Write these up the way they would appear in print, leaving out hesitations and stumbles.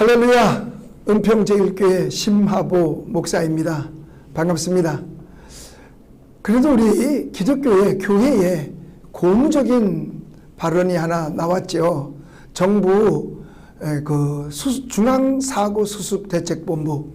할렐루야, 은평제일교회 심하보 목사입니다. 반갑습니다. 그래도 우리 기독교회 교회에 고무적인 발언이 하나 나왔죠. 정부 중앙사고수습대책본부,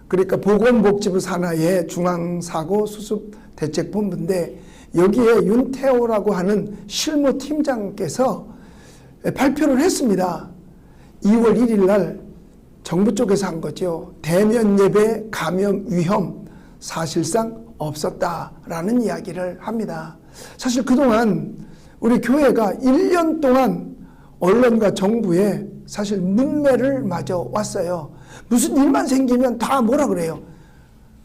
그러니까 보건복지부 산하의 중앙사고수습대책본부인데 여기에 윤태호라고 하는 실무팀장께서 발표를 했습니다. 2월 1일 날 정부 쪽에서 한 거죠. 대면 예배 감염 위험 사실상 없었다라는 이야기를 합니다. 사실 그동안 우리 교회가 1년 동안 언론과 정부에 사실 문매를 맞아 왔어요. 무슨 일만 생기면 다 뭐라 그래요.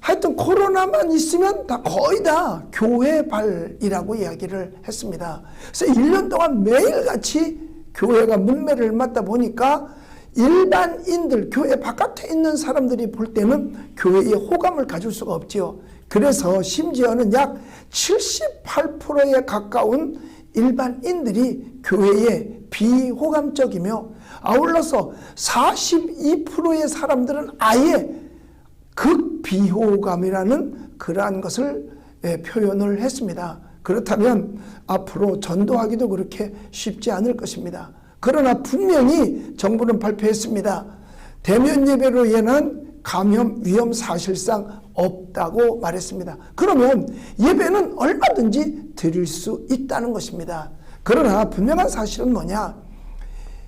하여튼 코로나만 있으면 다 거의 다 교회 발이라고 이야기를 했습니다. 그래서 1년 동안 매일같이 교회가 문매를 맞다 보니까 일반인들, 교회 바깥에 있는 사람들이 볼 때는 교회에 호감을 가질 수가 없지요. 그래서 심지어는 약 78%에 가까운 일반인들이 교회에 비호감적이며 아울러서 42%의 사람들은 아예 극비호감이라는 그러한 것을 표현을 했습니다. 그렇다면 앞으로 전도하기도 그렇게 쉽지 않을 것입니다. 그러나 분명히 정부는 발표했습니다. 대면 예배로 인한 감염 위험 사실상 없다고 말했습니다. 그러면 예배는 얼마든지 드릴 수 있다는 것입니다. 그러나 분명한 사실은 뭐냐?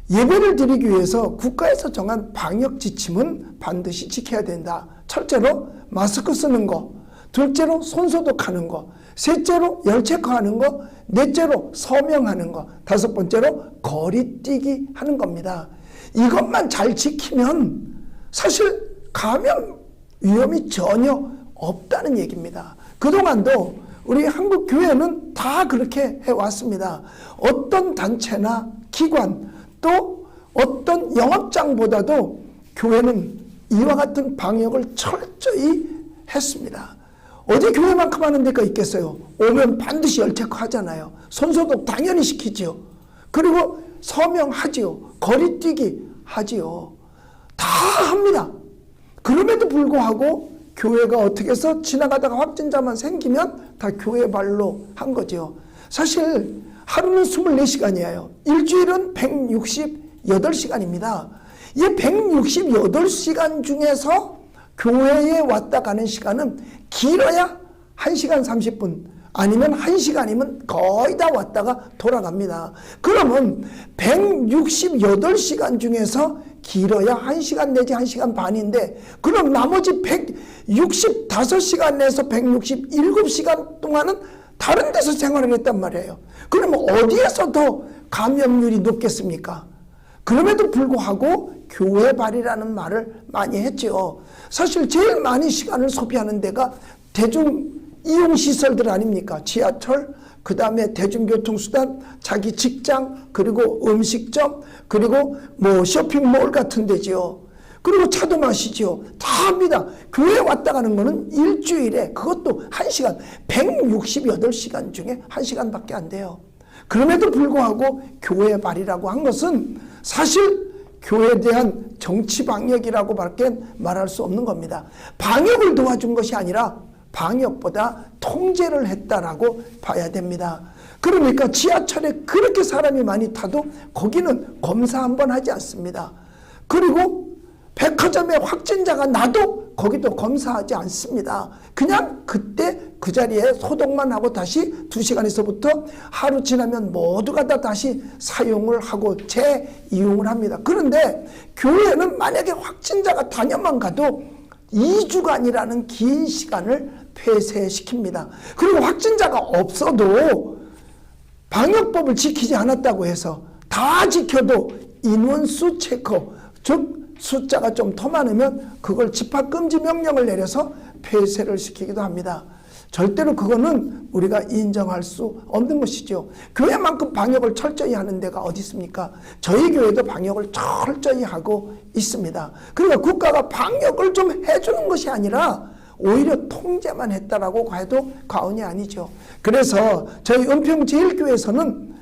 예배를 드리기 위해서 국가에서 정한 방역 지침은 반드시 지켜야 된다. 첫째로 마스크 쓰는 거, 둘째로 손소독하는 거, 셋째로 열체크하는 거, 넷째로 서명하는 거, 다섯 번째로 거리뛰기 하는 겁니다. 이것만 잘 지키면 사실 감염 위험이 전혀 없다는 얘기입니다. 그동안도 우리 한국 교회는 다 그렇게 해왔습니다. 어떤 단체나 기관 또 어떤 영업장보다도 교회는 이와 같은 방역을 철저히 했습니다. 어디 교회만큼 하는 데가 있겠어요. 오면 반드시 열체크 하잖아요. 손소독 당연히 시키지요. 그리고 서명하지요. 거리뛰기 하지요. 다 합니다. 그럼에도 불구하고 교회가 어떻게 해서 지나가다가 확진자만 생기면 다 교회 발로 한 거죠. 사실 하루는 24시간이에요. 일주일은 168시간입니다. 이 168시간 중에서 교회에 왔다 가는 시간은 길어야 1시간 30분 아니면 1시간이면 거의 다 왔다가 돌아갑니다. 그러면 168시간 중에서 길어야 1시간 내지 1시간 반인데 그럼 나머지 165시간 내에서 167시간 동안은 다른 데서 생활을 했단 말이에요. 그러면 어디에서 더 감염률이 높겠습니까? 그럼에도 불구하고 교회 발이라는 말을 많이 했죠. 사실 제일 많이 시간을 소비하는 데가 대중 이용시설들 아닙니까? 지하철, 그 다음에 대중교통수단, 자기 직장, 그리고 음식점, 그리고 뭐 쇼핑몰 같은 데지요. 그리고 차도 마시죠. 다 합니다. 교회 왔다 가는 거는 일주일에 그것도 1시간, 168시간 중에 1시간밖에 안 돼요. 그럼에도 불구하고 교회 발이라고 한 것은 사실 교회에 대한 정치 방역이라고 밖에 말할 수 없는 겁니다. 방역을 도와준 것이 아니라 방역보다 통제를 했다라고 봐야 됩니다. 그러니까 지하철에 그렇게 사람이 많이 타도 거기는 검사 한번 하지 않습니다. 그리고 백화점에 확진자가 나도 거기도 검사하지 않습니다. 그냥 그때 그 자리에 소독만 하고 다시 2시간에서부터 하루 지나면 모두가 다 다시 사용을 하고 재이용을 합니다. 그런데 교회는 만약에 확진자가 단연만 가도 2주간이라는 긴 시간을 폐쇄시킵니다. 그리고 확진자가 없어도 방역법을 지키지 않았다고 해서 다 지켜도 인원수 체크, 즉 숫자가 좀 더 많으면 그걸 집합금지 명령을 내려서 폐쇄를 시키기도 합니다. 절대로 그거는 우리가 인정할 수 없는 것이죠. 교회만큼 방역을 철저히 하는 데가 어디 있습니까? 저희 교회도 방역을 철저히 하고 있습니다. 그러니까 국가가 방역을 좀 해주는 것이 아니라 오히려 통제만 했다라고 해도 과언이 아니죠. 그래서 저희 은평제일교회에서는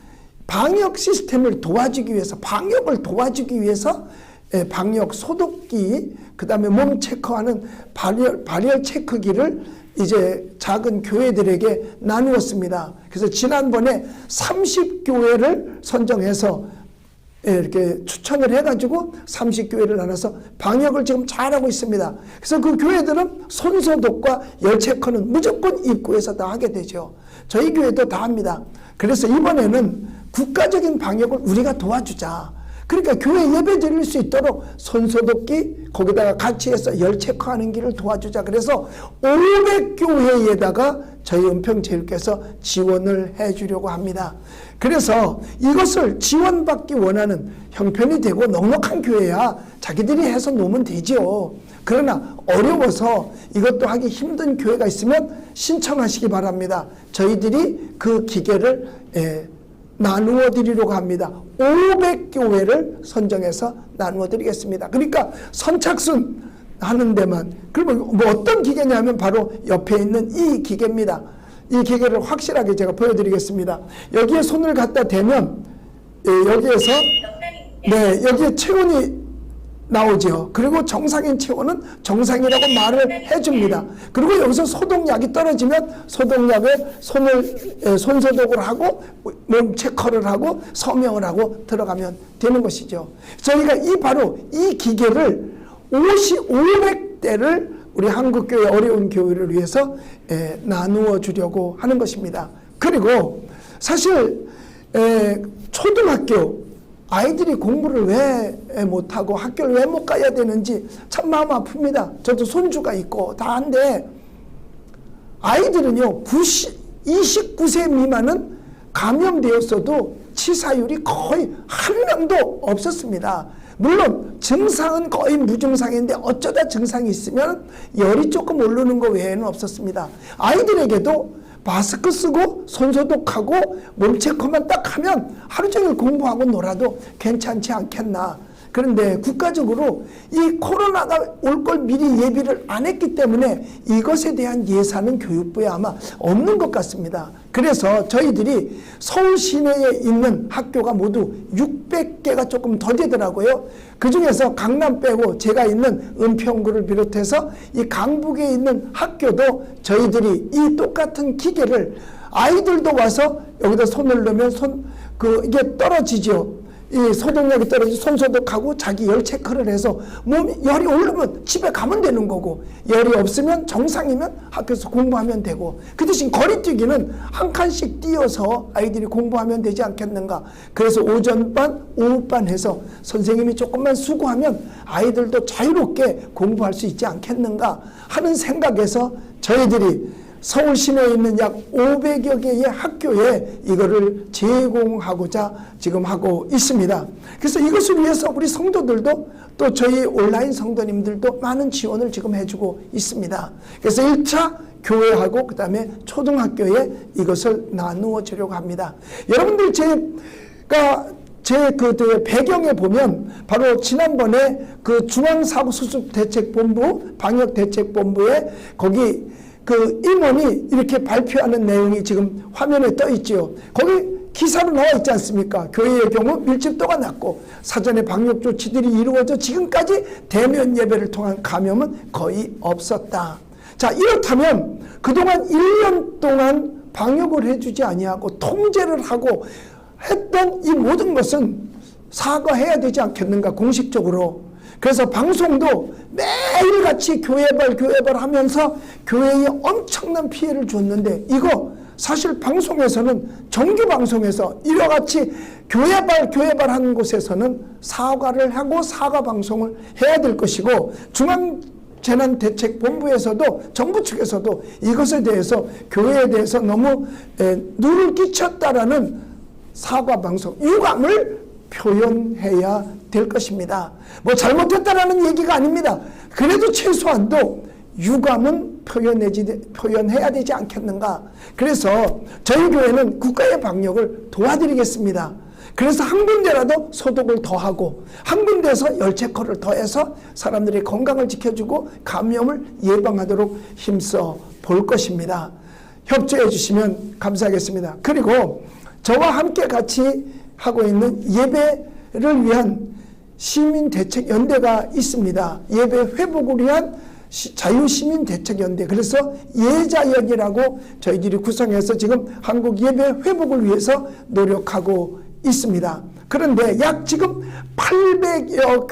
방역 시스템을 도와주기 위해서, 방역을 도와주기 위해서 방역 소독기, 그 다음에 몸 체크하는 발열 체크기를 이제 작은 교회들에게 나누었습니다. 그래서 지난번에 30교회를 선정해서 이렇게 추천을 해가지고 30교회를 나눠서 방역을 지금 잘하고 있습니다. 그래서 그 교회들은 손소독과 열체크는 무조건 입구에서 다 하게 되죠. 저희 교회도 다 합니다. 그래서 이번에는 국가적인 방역을 우리가 도와주자. 그러니까 교회 예배 드릴 수 있도록 손소독기 거기다가 같이 해서 열체크하는 길을 도와주자. 그래서 500교회에다가 저희 은평제일교회에서 지원을 해주려고 합니다. 그래서 이것을 지원받기 원하는 형편이 되고 넉넉한 교회야 자기들이 해서 놓으면 되죠. 그러나 어려워서 이것도 하기 힘든 교회가 있으면 신청하시기 바랍니다. 저희들이 그 기계를 나누어 드리려고 합니다. 500교회를 선정해서 나누어 드리겠습니다. 그러니까 선착순 하는 데만, 그러면 뭐 어떤 기계냐면 바로 옆에 있는 이 기계입니다. 이 기계를 확실하게 제가 보여드리겠습니다. 여기에 손을 갖다 대면 여기에서 여기에 체온이 나오죠. 그리고 정상인 체온은 정상이라고 말을 해줍니다. 그리고 여기서 소독약이 떨어지면 소독약에 손소독을 하고 몸 체크를 하고 서명을 하고 들어가면 되는 것이죠. 저희가 바로 이 기계를 500대를 우리 한국교회 어려운 교회를 위해서 나누어 주려고 하는 것입니다. 그리고 사실 초등학교 아이들이 공부를 왜 못하고 학교를 왜 못 가야 되는지 참 마음 아픕니다. 저도 손주가 있고 다 한데 아이들은요 29세 미만은 감염되었어도 치사율이 거의 한 명도 없었습니다. 물론 증상은 거의 무증상인데 어쩌다 증상이 있으면 열이 조금 오르는 것 외에는 없었습니다. 아이들에게도 마스크 쓰고 손소독하고 몸체크만 딱 하면 하루 종일 공부하고 놀아도 괜찮지 않겠나. 그런데 국가적으로 이 코로나가 올 걸 미리 예비를 안 했기 때문에 이것에 대한 예산은 교육부에 아마 없는 것 같습니다. 그래서 저희들이 서울 시내에 있는 학교가 모두 600개가 조금 더 되더라고요. 그 중에서 강남 빼고 제가 있는 은평구를 비롯해서 이 강북에 있는 학교도 저희들이 이 똑같은 기계를 아이들도 와서 여기다 손을 넣으면 이게 떨어지죠. 이 소독약이 떨어지고 손소독하고 자기 열 체크를 해서 열이 오르면 집에 가면 되는 거고 열이 없으면 정상이면 학교에서 공부하면 되고 그 대신 거리뛰기는 한 칸씩 뛰어서 아이들이 공부하면 되지 않겠는가. 그래서 오전반 오후반 해서 선생님이 조금만 수고하면 아이들도 자유롭게 공부할 수 있지 않겠는가 하는 생각에서 저희들이 서울 시내에 있는 약 500여 개의 학교에 이거를 제공하고자 지금 하고 있습니다. 그래서 이것을 위해서 우리 성도들도 또 저희 온라인 성도님들도 많은 지원을 지금 해주고 있습니다. 그래서 1차 교회하고 그 다음에 초등학교에 이것을 나누어 주려고 합니다. 여러분들 제 배경에 보면 바로 지난번에 그 중앙사고수습대책본부 방역대책본부에 거기 그 임원이 이렇게 발표하는 내용이 지금 화면에 떠 있지요. 거기 기사로 나와 있지 않습니까? 교회의 경우 밀집도가 낮고 사전에 방역 조치들이 이루어져 지금까지 대면 예배를 통한 감염은 거의 없었다. 자, 이렇다면 그동안 1년 동안 방역을 해주지 아니하고 통제를 하고 했던 이 모든 것은 사과해야 되지 않겠는가, 공식적으로. 그래서 방송도 매일같이 교회발 하면서 교회에 엄청난 피해를 줬는데 이거 사실 방송에서는 정규 방송에서 이와같이 교회발 하는 곳에서는 사과를 하고 사과 방송을 해야 될 것이고 중앙재난대책본부에서도 정부 측에서도 이것에 대해서 교회에 대해서 너무 누를 끼쳤다라는 사과 방송, 유감을 표현해야 될 것입니다. 뭐 잘못했다라는 얘기가 아닙니다. 그래도 최소한도 유감은 표현해야 되지 않겠는가. 그래서 저희 교회는 국가의 방역을 도와드리겠습니다. 그래서 한 군데라도 소독을 더하고 한 군데에서 열체크를 더해서 사람들의 건강을 지켜주고 감염을 예방하도록 힘써 볼 것입니다. 협조해 주시면 감사하겠습니다. 그리고 저와 함께 같이 하고 있는 예배를 위한 시민대책연대가 있습니다. 예배 회복을 위한 자유시민대책연대. 그래서 예자연이라고 저희들이 구성해서 지금 한국 예배 회복을 위해서 노력하고 있습니다. 그런데 약 지금 800여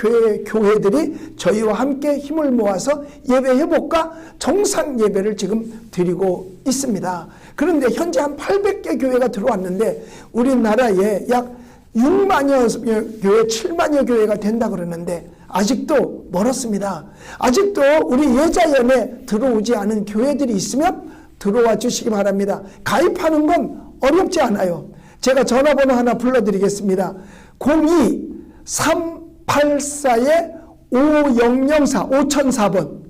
교회들이 저희와 함께 힘을 모아서 예배 회복과 정상 예배를 지금 드리고 있습니다. 그런데 현재 한 800개 교회가 들어왔는데 우리나라에 약 6만여 교회, 7만여 교회가 된다 그러는데 아직도 멀었습니다. 아직도 우리 예자연에 들어오지 않은 교회들이 있으면 들어와 주시기 바랍니다. 가입하는 건 어렵지 않아요. 제가 전화번호 하나 불러드리겠습니다. 02-384-5004 5004번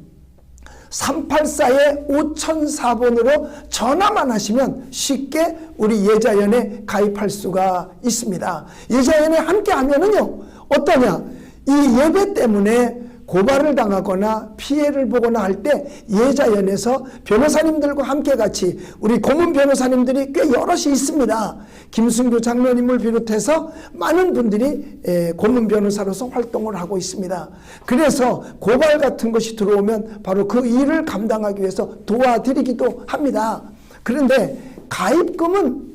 384-5004번으로 전화만 하시면 쉽게 우리 예자연에 가입할 수가 있습니다. 예자연에 함께 하면은요, 어떠냐? 이 예배 때문에 고발을 당하거나 피해를 보거나 할 때 예자연에서 변호사님들과 함께 같이 우리 고문 변호사님들이 꽤 여럿이 있습니다. 김순규 장로님을 비롯해서 많은 분들이 고문 변호사로서 활동을 하고 있습니다. 그래서 고발 같은 것이 들어오면 바로 그 일을 감당하기 위해서 도와드리기도 합니다. 그런데 가입금은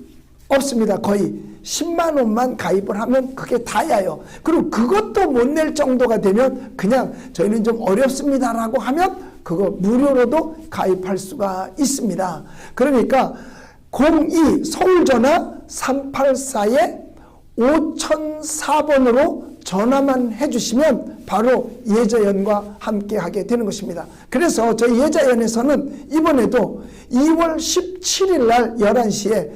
없습니다. 거의 10만 원만 가입을 하면 그게 다야요. 그리고 그것도 못 낼 정도가 되면 그냥 저희는 좀 어렵습니다라고 하면 그거 무료로도 가입할 수가 있습니다. 그러니까 02 서울전화 384-5004번으로 전화만 해주시면 바로 예자연과 함께 하게 되는 것입니다. 그래서 저희 예자연에서는 이번에도 2월 17일 날 11시에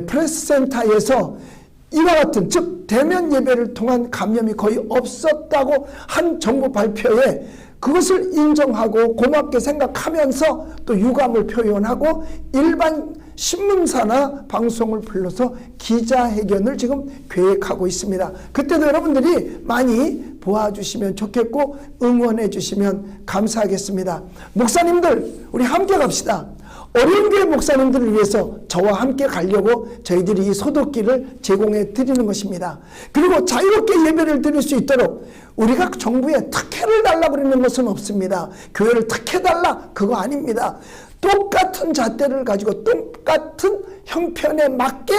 프레스센터에서 이와 같은 즉 대면 예배를 통한 감염이 거의 없었다고 한 정부 발표에 그것을 인정하고 고맙게 생각하면서 또 유감을 표현하고 일반 신문사나 방송을 불러서 기자회견을 지금 계획하고 있습니다. 그때도 여러분들이 많이 도와주시면 좋겠고 응원해 주시면 감사하겠습니다. 목사님들 우리 함께 갑시다. 어려운 교회 목사님들을 위해서 저와 함께 가려고 저희들이 이 소독기를 제공해 드리는 것입니다. 그리고 자유롭게 예배를 드릴 수 있도록 우리가 정부에 특혜를 달라고 그러는 것은 없습니다. 교회를 특혜달라 그거 아닙니다. 똑같은 잣대를 가지고 똑같은 형편에 맞게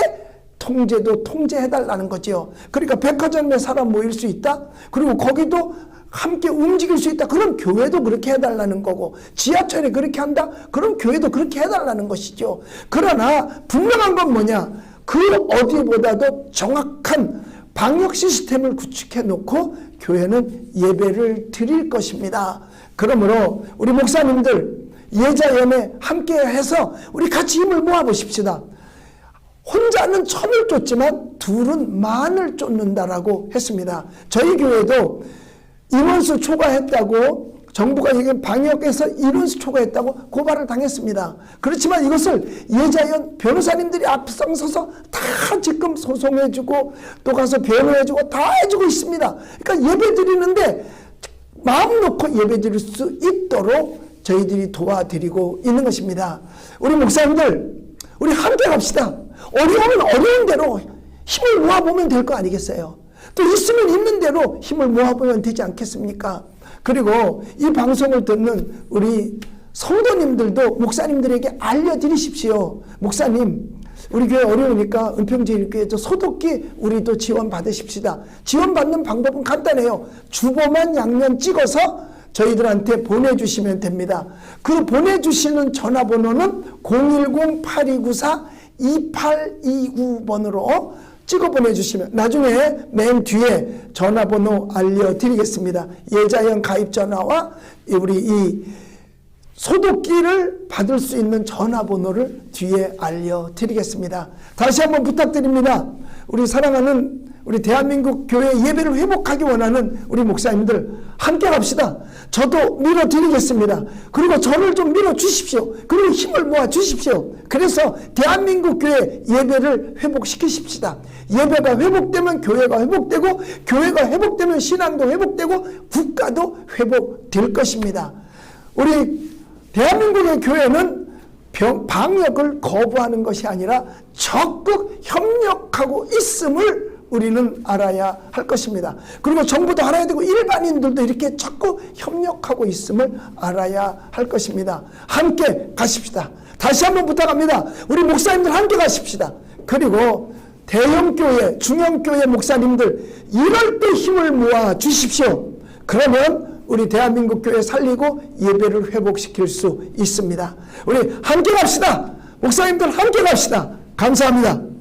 통제도 통제해달라는 거죠. 그러니까 백화점에 사람 모일 수 있다? 그리고 거기도 함께 움직일 수 있다. 그럼 교회도 그렇게 해달라는 거고 지하철에 그렇게 한다? 그럼 교회도 그렇게 해달라는 것이죠. 그러나 분명한 건 뭐냐? 그 어디보다도 정확한 방역 시스템을 구축해 놓고 교회는 예배를 드릴 것입니다. 그러므로 우리 목사님들 예자연에 함께 해서 우리 같이 힘을 모아 보십시다. 혼자는 천을 쫓지만 둘은 만을 쫓는다라고 했습니다. 저희 교회도 인원수 초과했다고 정부가 얘기한 방역에서 인원수 초과했다고 고발을 당했습니다. 그렇지만 이것을 예자연 변호사님들이 앞장서서 다 지금 소송해주고 또 가서 변호해주고 다 해주고 있습니다. 그러니까 예배 드리는데 마음 놓고 예배 드릴 수 있도록 저희들이 도와드리고 있는 것입니다. 우리 목사님들 우리 함께 갑시다. 어려우면 어려운 대로 힘을 모아보면 될 거 아니겠어요? 또 있으면 있는 대로 힘을 모아보면 되지 않겠습니까? 그리고 이 방송을 듣는 우리 성도님들도 목사님들에게 알려드리십시오. 목사님 우리 교회 어려우니까 은평제일교회 소독기 우리도 지원 받으십시다. 지원받는 방법은 간단해요. 주보만 양면 찍어서 저희들한테 보내주시면 됩니다. 그 보내주시는 전화번호는 010-8294-2829번으로 찍어 보내주시면 나중에 맨 뒤에 전화번호 알려드리겠습니다. 예자연 가입 전화와 우리 이 소독기를 받을 수 있는 전화번호를 뒤에 알려드리겠습니다. 다시 한번 부탁드립니다. 우리 사랑하는 우리 대한민국 교회 예배를 회복하기 원하는 우리 목사님들 함께 갑시다. 저도 밀어드리겠습니다. 그리고 저를 좀 밀어주십시오. 그리고 힘을 모아주십시오. 그래서 대한민국 교회 예배를 회복시키십시다. 예배가 회복되면 교회가 회복되고 교회가 회복되면 신앙도 회복되고 국가도 회복될 것입니다. 우리 대한민국의 교회는 방역을 거부하는 것이 아니라 적극 협력하고 있음을 우리는 알아야 할 것입니다. 그리고 정부도 알아야 되고 일반인들도 이렇게 자꾸 협력하고 있음을 알아야 할 것입니다. 함께 가십시다. 다시 한번 부탁합니다. 우리 목사님들 함께 가십시다. 그리고 대형교회, 중형교회 목사님들 이럴 때 힘을 모아 주십시오. 그러면 우리 대한민국 교회 살리고 예배를 회복시킬 수 있습니다. 우리 함께 갑시다. 목사님들 함께 갑시다. 감사합니다.